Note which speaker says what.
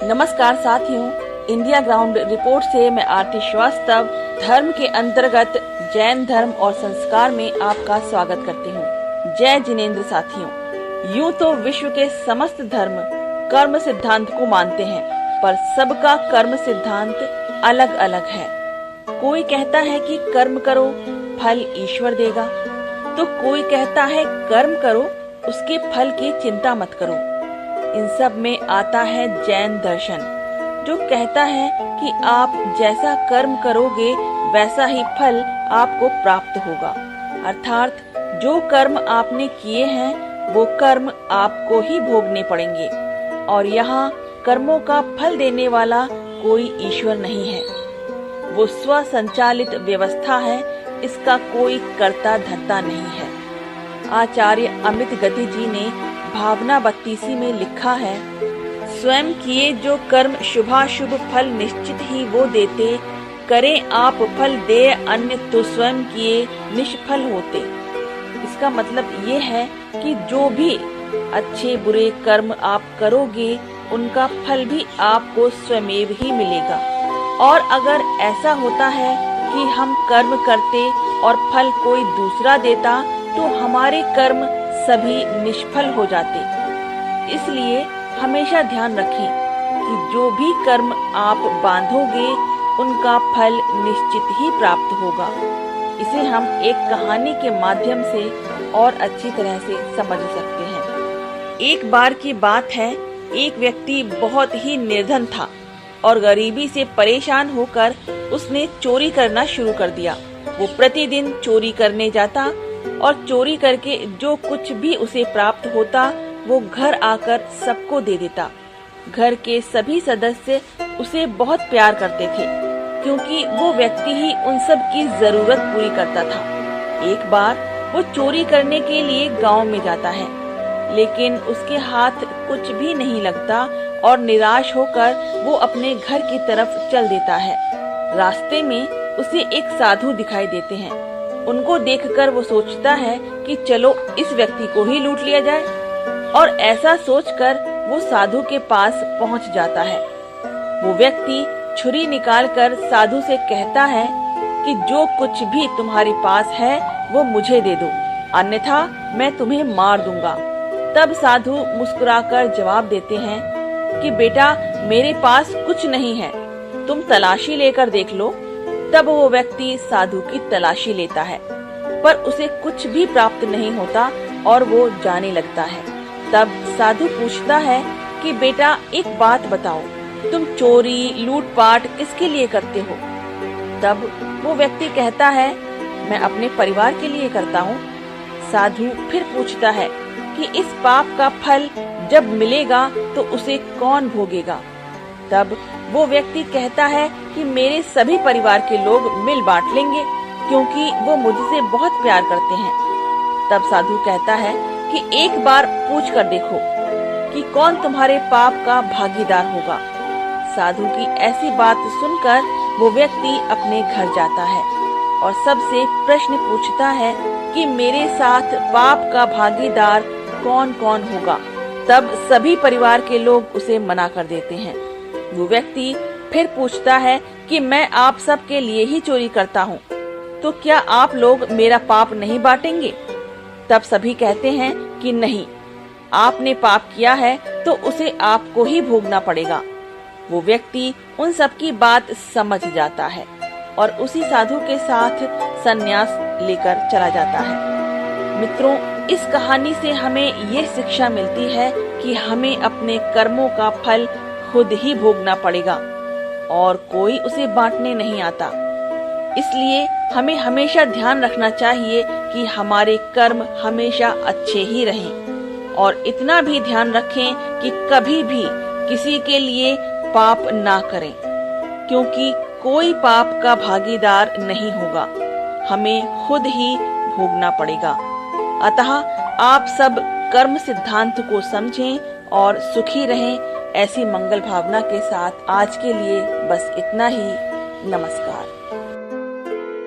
Speaker 1: नमस्कार साथियों, India ground report से मैं आरती श्रीवास्तव धर्म के अंतर्गत जैन धर्म और संस्कार में आपका स्वागत करती हूँ। जय जिनेंद्र साथियों, यूँ तो विश्व के समस्त धर्म कर्म सिद्धांत को मानते हैं, पर सबका कर्म सिद्धांत अलग अलग है। कोई कहता है कि कर्म करो फल ईश्वर देगा, तो कोई कहता है कर्म करो उसके फल की चिंता मत करो। इन सब में आता है जैन दर्शन, जो कहता है कि आप जैसा कर्म करोगे वैसा ही फल आपको प्राप्त होगा। अर्थात जो कर्म आपने किए हैं वो कर्म आपको ही भोगने पड़ेंगे, और यहाँ कर्मों का फल देने वाला कोई ईश्वर नहीं है। वो स्व संचालित व्यवस्था है, इसका कोई कर्ता धर्ता नहीं है। आचार्य अमित गति जी ने भावना 32 में लिखा है, स्वयं किए जो कर्म शुभाशुभ फल निश्चित ही वो देते, करें आप फल दे अन्य तो स्वयं किए निष्फल होते। इसका मतलब ये है कि जो भी अच्छे बुरे कर्म आप करोगे उनका फल भी आपको स्वयमेव ही मिलेगा। और अगर ऐसा होता है कि हम कर्म करते और फल कोई दूसरा देता तो हमारे कर्म सभी निष्फल हो जाते। इसलिए हमेशा ध्यान रखें कि जो भी कर्म आप बांधोगे उनका फल निश्चित ही प्राप्त होगा। इसे हम एक कहानी के माध्यम से और अच्छी तरह से समझ सकते हैं। एक बार की बात है, एक व्यक्ति बहुत ही निर्धन था और गरीबी से परेशान होकर उसने चोरी करना शुरू कर दिया। वो प्रतिदिन चोरी करने जाता और चोरी करके जो कुछ भी उसे प्राप्त होता वो घर आकर सबको दे देता। घर के सभी सदस्य उसे बहुत प्यार करते थे, क्योंकि वो व्यक्ति ही उन सब की जरूरत पूरी करता था। एक बार वो चोरी करने के लिए गांव में जाता है, लेकिन उसके हाथ कुछ भी नहीं लगता और निराश होकर वो अपने घर की तरफ चल देता है। रास्ते में उसे एक साधु दिखाई देते हैं। उनको देखकर वो सोचता है कि चलो इस व्यक्ति को ही लूट लिया जाए, और ऐसा सोचकर वो साधु के पास पहुंच जाता है। वो व्यक्ति छुरी निकालकर साधु से कहता है कि जो कुछ भी तुम्हारे पास है वो मुझे दे दो, अन्यथा मैं तुम्हें मार दूंगा। तब साधु मुस्कुराकर जवाब देते हैं कि बेटा मेरे पास कुछ नहीं है, तुम तलाशी लेकर देख लो। तब वो व्यक्ति साधु की तलाशी लेता है, पर उसे कुछ भी प्राप्त नहीं होता और वो जाने लगता है। तब साधु पूछता है कि बेटा एक बात बताओ, तुम चोरी लूटपाट किसके लिए करते हो? तब वो व्यक्ति कहता है, मैं अपने परिवार के लिए करता हूँ। साधु फिर पूछता है कि इस पाप का फल जब मिलेगा तो उसे कौन भोगेगा? तब वो व्यक्ति कहता है कि मेरे सभी परिवार के लोग मिल बांट लेंगे, क्योंकि वो मुझसे बहुत प्यार करते हैं। तब साधु कहता है कि एक बार पूछ कर देखो कि कौन तुम्हारे पाप का भागीदार होगा। साधु की ऐसी बात सुनकर वो व्यक्ति अपने घर जाता है और सबसे प्रश्न पूछता है कि मेरे साथ पाप का भागीदार कौन कौन होगा। तब सभी परिवार के लोग उसे मना कर देते हैं। वो व्यक्ति फिर पूछता है कि मैं आप सब के लिए ही चोरी करता हूँ, तो क्या आप लोग मेरा पाप नहीं बांटेंगे? तब सभी कहते हैं कि नहीं, आपने पाप किया है तो उसे आपको ही भोगना पड़ेगा। वो व्यक्ति उन सब की बात समझ जाता है और उसी साधु के साथ संन्यास लेकर चला जाता है। मित्रों, इस कहानी से हमें ये शिक्षा मिलती है कि हमें अपने कर्मों का फल खुद ही भोगना पड़ेगा और कोई उसे बांटने नहीं आता। इसलिए हमें हमेशा ध्यान रखना चाहिए कि हमारे कर्म हमेशा अच्छे ही रहें, और इतना भी ध्यान रखें कि कभी भी किसी के लिए पाप ना करें, क्योंकि कोई पाप का भागीदार नहीं होगा, हमें खुद ही भोगना पड़ेगा। अतः आप सब कर्म सिद्धांत को समझें और सुखी रहें। ऐसी मंगल भावना के साथ आज के लिए बस इतना ही। नमस्कार।